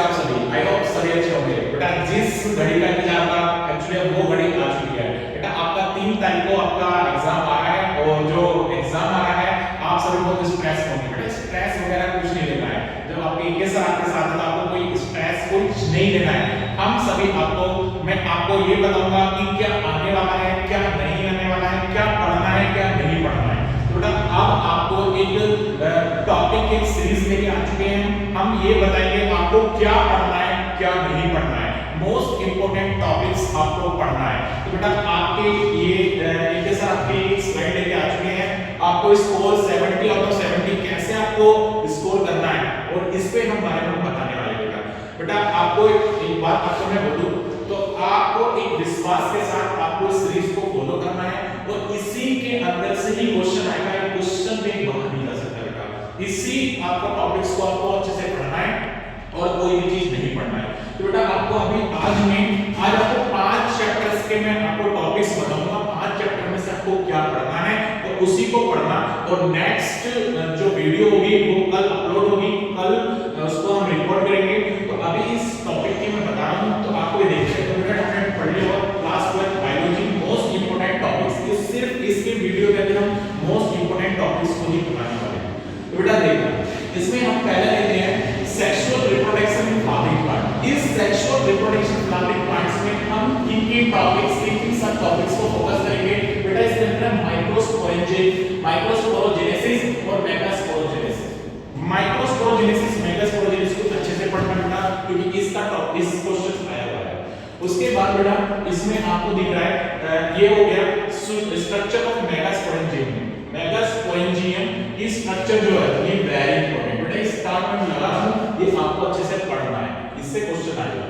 आप सभी? I hope सभी अच्छे होंगे। बेटा जिस घड़ी का इंतजार था एक्चुअली वो घड़ी आ चुकी है। बेटा आपका 3 तारीख को आपका एग्जाम आ रहा है और जो एग्जाम आ रहा है आप सभी बहुत स्ट्रेस होंगे। बेटा स्ट्रेस वगैरह कुछ नहीं लेना है। जब आपके के साथ है आपको कोई स्ट्रेस कुछ नहीं लेना है। हम सभी मैं आपको ये बताऊंगा कि क्या आने वाला है, क्या नहीं आने वाला है, क्या पढ़ना है, क्या नहीं पढ़ना है। तो बेटा अब आपको एक टॉपिक एक सीरीज लेके आ चुके हैं। हम ये बताएंगे आपको क्या पढ़ना है, क्या नहीं पढ़ना है। मोस्ट इंपोर्टेंट टॉपिक्स आपको पढ़ना है। तो बेटा आपके ये आपके स्लाइड लेके आ चुके हैं। आपको स्कोर 70 आउट ऑफ 70 कैसे आपको स्कोर करना है और इस पे हम बारे में बताने वाले हैं। बेटा आपको एक बात आपको मैं बोलूं तो आपको एक विश्वास के साथ आपको सीरीज को फॉलो करना है और इसी के अंदर से ही क्वेश्चन आएगा। क्वेश्चन में बाहर नहीं जा सकता बेटा। इसी आपको टॉपिक्स को आपको अच्छे से पढ़ना है और कोई भी चीज नहीं पढ़ना है। तो बेटा आपको अभी आज आपको 5 चैप्टर्स के मैं आपको टॉपिक्स बताऊंगा। 5 चैप्टर में से आपको क्या पढ़ना है और उसी को पढ़ना। और नेक्स्ट जो वीडियो होगी वो कल अपलोड होगी, कल उसको हम रिकॉर्ड करेंगे। तो अभी इस टॉपिक की मैं बता रहा हूं तो आपको ये देखिए। तो बेटा हमने पढ़ लिया class 12 biology most important topics. ये सिर्फ इसके वीडियो के अंदर हम मोस्ट इंपोर्टेंट टॉपिक्स को ही बताने वाले हैं। तो बेटा देखो इसमें हम पहले लेते हैं sexual reproduction in flowering plant. इस सेक्सुअल रिप्रोडक्शन फ्लावरिंग प्लांट्स में हम किन टॉपिक्स किन सब टॉपिक्स को फोकस करेंगे। बेटा इसके अंदर माइक्रोस्पोरोजेनेसिस और मेगास्पोरोजेनेसिस। माइक्रोस्पोरोजेनेसिस मेगास्पोरोजेनेसिस को अच्छे से पढ़ना बेटा क्योंकि इसका टॉपिक इस क्वेश्चन आया हुआ है। उसके बाद बेटा इसमें आपको दिख रहा है ये हो गया स्ट्रक्चर ऑफ मेगास्पोरेंजियम। मेगास्पोरेंजियम की स्ट्रक्चर जो है ये वेरी इंपॉर्टेंट बेटा। इस स्टार्ट में लगा हूं ये आपको अच्छे से पढ़ना है, इससे क्वेश्चन आएगा।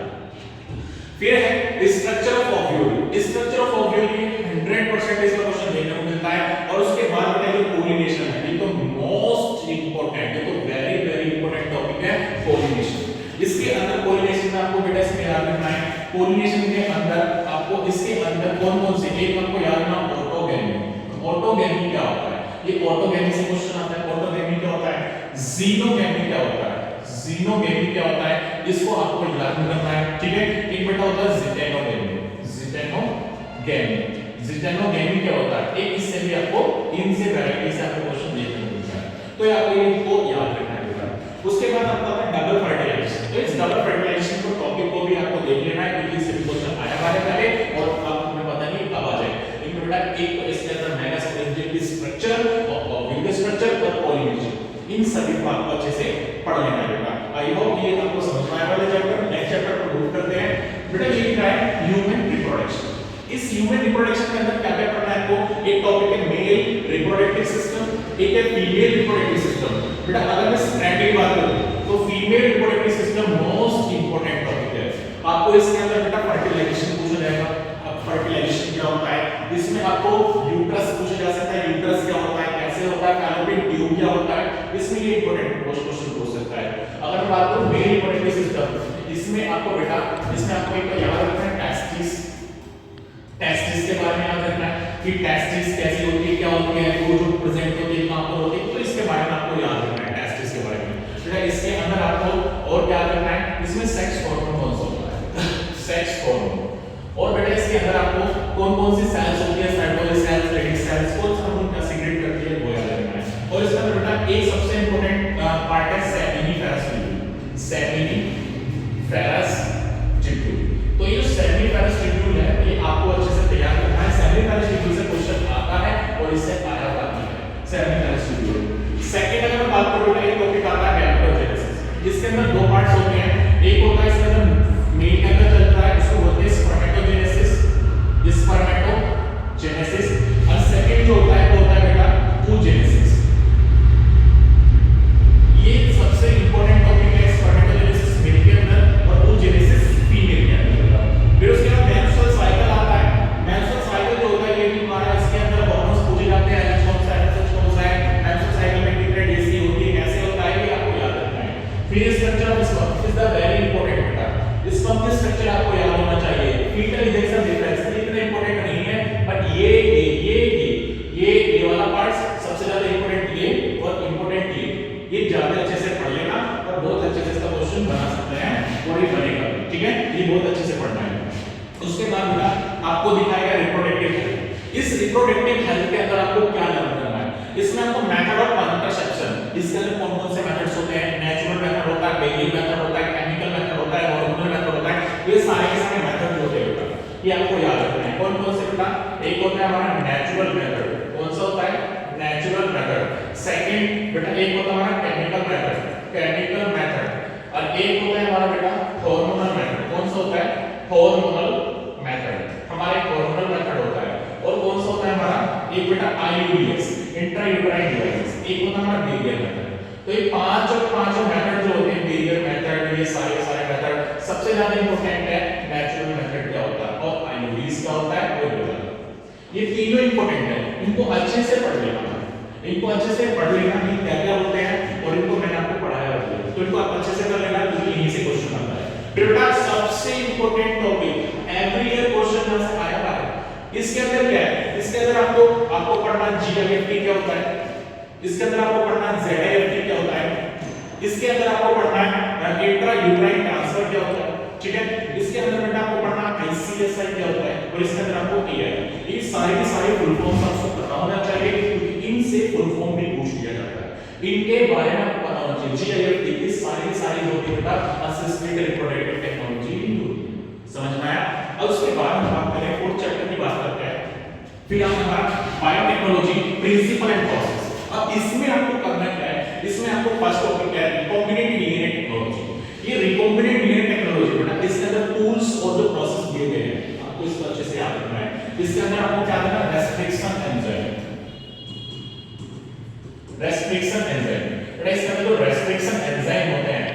फिर है structure of ovule. Structure of ovule ये 100% इसका क्वेश्चन देखने को मिलता है। और उसके बाद बेटा ये पोलिनेशन है, ये तो मोस्ट इंपॉर्टेंट, ये तो वेरी वेरी इंपॉर्टेंट टॉपिक है पोलिनेशन। इसके अंदर पोलिनेशन में आपको बेटा इसमें याद रखना है पोलिनेशन के अंदर आपको इसके अंदर कौन-कौन से एक आपको याद रखना ऑटोगैमी। ऑटोगैमी क्या होता है? ये ऑटोगैमी से क्वेश्चन आता है। ऑटोगैमी क्या होता है? ज़ीनोगैमी क्या होता है? ज़ीनोगैमी क्या होता है? इसको आपको याद रखना है, ठीक है। एक बेटा होता है ज़िटेनोगैमी। ज़िटेनोगैमी, ज़िटेनोगैमी क्या होता है? एक इससे भी आपको इनसे वैरायटी से आपको क्वेश्चन देखने को मिलता है। तो ये आपको इनको याद रखना है बेटा। उसके बाद आपका है डबल फर्टिलाइजेशन। तो इस डबल फर्टिलाइजेशन को टॉपिक को भी आपको देख लेना है क्योंकि इससे भी क्वेश्चन आया वाले पहले और अब हमें पता नहीं कब आ जाए। लेकिन बेटा एक तो इसके अंदर मेगास्पोरेंजियम की स्ट्रक्चर और ओव्यूल स्ट्रक्चर और पोलिनेशन इन सभी को आपको अच्छे से पढ़ लेना है बेटा। आई होप ये आपको समझ में आया वाले चैप्टर। नेक्स्ट चैप्टर को मूव करते हैं। बेटा ये क्या है? Human reproduction. इस ह्यूमन रिप्रोडक्शन के अंदर क्या-क्या पढ़ना है आपको? एक टॉपिक है मेल रिप्रोडक्टिव सिस्टम, एक है फीमेल रिप्रोडक्टिव सिस्टम। बेटा अगर मैं स्ट्रैंड की बात करूं तो female reproductive system most important topic है। आपको इसके अंदर बेटा फर्टिलाइजेशन पूछा जाएगा। अब फर्टिलाइजेशन क्या होता है? इसमें आपको यूट्रस पूछा जा सकता है। यूट्रस क्या होता है, कैसे होता है, फैलोपियन ट्यूब क्या होता है, इसमें ये इंपॉर्टेंट क्वेश्चन पूछ सकता है। अगर मैं बात करूं मेल रिप्रोडक्टिव सिस्टम, इसमें आपको बेटा इसमें आपको एक याद रखना है टेस्टिस। टेस्टिस के बारे में याद रखना है कि टेस्टिस कैसी होती है, क्या होती है, वो जो प्रेजेंट होती है, कहां पर होती है। तो इसके बारे में आपको याद रखना है टेस्टिस के बारे में। बेटा इसके अंदर आपको और क्या करना है? इसमें सेक्स हार्मोन कौन सा होता है? Sex hormone. और बेटा इसके अंदर आपको कौन-कौन सी सेल्स होती है, साइटोल सेल्स, रेडिक सेल्स, कौन सा हार्मोन क्या सीक्रेट करती है वो याद रखना है। और इसके अंदर बेटा एक सबसे इंपॉर्टेंट पार्ट है सेमिनिफेरस ट्यूब्यूल। Seminiferous tubule. तो ये जो सेमिनिफेरस ट्यूब्यूल है ये आपको अच्छे से तैयार करना है। सेमिनिफेरस ट्यूब्यूल से क्वेश्चन आता है और इससे आया हुआ है सेमिनिफेरस ट्यूब्यूल। सेकंड अगर मैं बात करूं बेटा ये टॉपिक आता है गैमेटोजेनेसिस। इसके अंदर दो पार्ट्स होते हैं। एक होता है इसके अंदर मेल के अंदर चलता है, उसको बोलते हैं स्पर्मेटोजेनेसिस। स्पर्मेटोजेनेसिस। और सेकंड जो होता है वो होता है बेटा oogenesis। ये सबसे इंपॉर्टेंट टॉपिक है स्पर्मेटोजेनेसिस मेल के अंदर और oogenesis फीमेल के अंदर। फिर उसके बाद मेंस्ट्रुअल साइकिल आता है। मेंस्ट्रुअल साइकिल जो होता है ये भी हमारा इसके अंदर हार्मोन्स पूछे जाते हैं। कौन सा है, सच कौन सा है, मेंस्ट्रुअल साइकिल में कितने डेज की होती है, कैसे होता है, ये आपको याद रखना है। फिर structure of sperm is the very important बेटा। स्पर्म की स्ट्रक्चर आपको याद होना चाहिए। फीटल इजेक्शन डिफरेंस इतना इंपॉर्टेंट नहीं है बट ये वाला पार्ट सबसे ज्यादा इंपॉर्टेंट ये और इंपॉर्टेंट ये ज्यादा अच्छे से पढ़ लेना और बहुत अच्छे से इसका क्वेश्चन बना सकते हैं। और ये बनेगा भी, ठीक है, ये बहुत अच्छे से पढ़ना है। उसके बाद बेटा आपको दिखाएगा रिप्रोडक्टिव हेल्थ। इस रिप्रोडक्टिव हेल्थ के अंदर आपको क्या लर्न करना है, इसमें आपको मेथड ऑफ कंट्रासेप्शन, इसके अंदर कौन कौन से मेथड्स होते हैं, नेचुरल मेथड होता है, बेसिक मेथड होता है, केमिकल मेथड होता है, हार्मोनल मेथड होता है, ये सारे के सारे मेथड होते हैं बेटा, ये आपको याद रखना है। कौन कौन से बेटा, एक होता है हमारा नेचुरल मेथड, कौन सा होता है, नेचुरल मेथड। सेकंड बेटा एक होता है हमारा केमिकल मेथड, केमिकल मेथड, और एक होता है हमारा बेटा हार्मोनल मेथड, कौन सा होता है, हार्मोनल मेथड, हमारे हार्मोनल मेथड होता है। और कौन सा होता है हमारा, एक बेटा आईयूडीएस, इंट्रायूटेराइन डिवाइसेस, एक होता है हमारा बेरियर मेथड। तो ये पांच मेथड जो होते हैं, बेरियर मेथड, ये सारे मेथड, सबसे ज्यादा इंपॉर्टेंट है नेचुरल मेथड क्या होता है और आईयूडीएस क्या होता है वो बताना। ये तीनों इंपॉर्टेंट है, इनको अच्छे से पढ़ लेना, इनको अच्छे से पढ़ लेना कि क्या क्या होते हैं, और इनको मैंने आपको पढ़ाया है, तो इनको आप अच्छे से कर लेना क्योंकि यहीं से क्वेश्चन आता है। फिर बेटा सबसे important topic, every year question यहां से आया है, इसके अंदर क्या है, इसके अंदर आपको पढ़ना जीआईएफटी क्या होता है, इसके अंदर आपको पढ़ना जेडआईएफटी क्या होता है, इसके अंदर आपको पढ़ना है इंट्रा यूट्राइन ट्रांसफर क्या होता है, ठीक है, इसके अंदर बेटा आपको पढ़ना आईसीएसआई क्या होता है, और इसके अंदर आपको टीआई, ये सारे के सारे फुल फॉर्म्स आपको पता होना चाहिए क्योंकि इनसे फुल फॉर्म भी पूछ लिया जाता है, इनके बारे में आपको पता होना चाहिए। जीआईएफटी की सारी होती है बेटा असिस्टेड रिप्रोडक्टिव टेक्नोलॉजी, समझ में आया। अब उसके बाद हम बात करें फोर्थ चैप्टर की बात करते हैं, फिर हमारा बायोटेक्नोलॉजी प्रिंसिपल एंड प्रोसेस। अब इसमें आपको करना क्या है, इसमें आपको फर्स्ट टॉपिक है रिकॉम्बिनेंट डीएनए टेक्नोलॉजी। ये रिकॉम्बिनेंट डीएनए टेक्नोलॉजी बेटा इसके अंदर टूल्स और जो प्रोसेस दिए गए हैं आपको इसको अच्छे से याद रखना है। इसके अंदर आपको क्या करना है, रेस्ट्रिक्शन एंजाइम, रेस्ट्रिक्शन एंजाइम बेटा इसके अंदर जो रेस्ट्रिक्शन एंजाइम होते हैं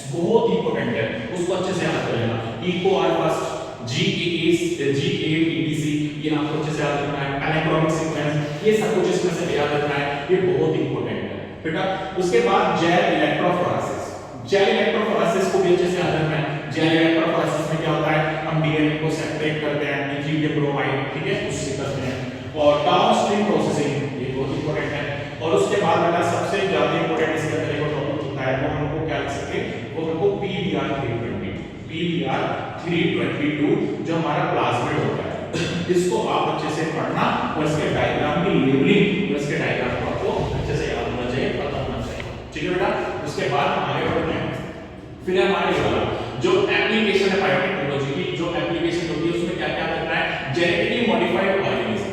बहुत इंपॉर्टेंट है, उसको अच्छे से याद कर लेना। EcoR फर्स्ट, GATTC ये आपको अच्छे से याद रखना है, एनाक्रॉनिक सीक्वेंस ये सब कुछ इसमें से याद रखना है, ये बहुत इंपॉर्टेंट है बेटा। उसके बाद जेल इलेक्ट्रोफोरेसिस, जेल इलेक्ट्रोफोरेसिस को भी अच्छे से याद रखना है। जेल इलेक्ट्रोफोरेसिस में क्या होता है, हम डीएनए को सेपरेट करते हैं इथीलियम ब्रोमाइड, ठीक है, उससे करते हैं, और डाउनस्ट्रीम प्रोसेसिंग ये बहुत इंपॉर्टेंट है। और उसके बाद बेटा सबसे ज्यादा इंपॉर्टेंट इसके अंदर एक टॉपिक होता है वो हमको क्या लिख सकते हैं, वो हमको PBR 322 जो हमारा प्लाज्मिड होता है, इसको आप अच्छे से पढ़ना और इसके डायग्राम की लेबलिंग और इसके डायग्राम को आपको अच्छे से याद होना चाहिए, पता होना चाहिए, ठीक है बेटा। उसके बाद हम आगे बढ़ते हैं, फिर हमारे वाला जो एप्लीकेशन है बायोटेक्नोलॉजी की, जो एप्लीकेशन होती है उसमें क्या क्या करना है, genetically modified organism.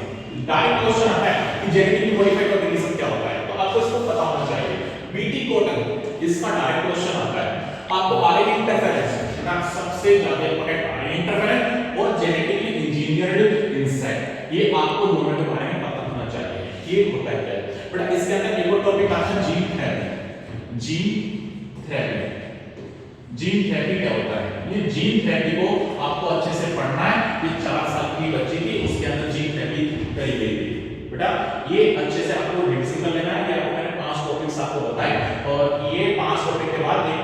Direct question आता है कि जेनेटिकली मॉडिफाइड ऑर्गेनिज्म क्या होता है, तो आपको इसको पता होना चाहिए। बीटी कॉटन इसका डायरेक्ट क्वेश्चन आता है, आपको आरएनए इंटरफेरेंस ना सबसे ज्यादा इंपॉर्टेंट आरएनए इंटरफेरेंस और जेनेटिकली इंजीनियर्ड इंसेक्ट, ये आपको दोनों के बारे में पता होना चाहिए ये होता है क्या है बेटा। इसके अंदर एक और टॉपिक आता है gene therapy, gene therapy, gene therapy क्या होता है, ये जीन थेरेपी को आपको अच्छे से पढ़ना है। ये 4 साल की बच्ची थी उसके अंदर जीन थेरेपी करी गई थी बेटा, ये अच्छे से आपको रिविजन कर लेना है। ये आपको मैंने 5 टॉपिक्स आपको बताए और ये 5 टॉपिक के बाद एक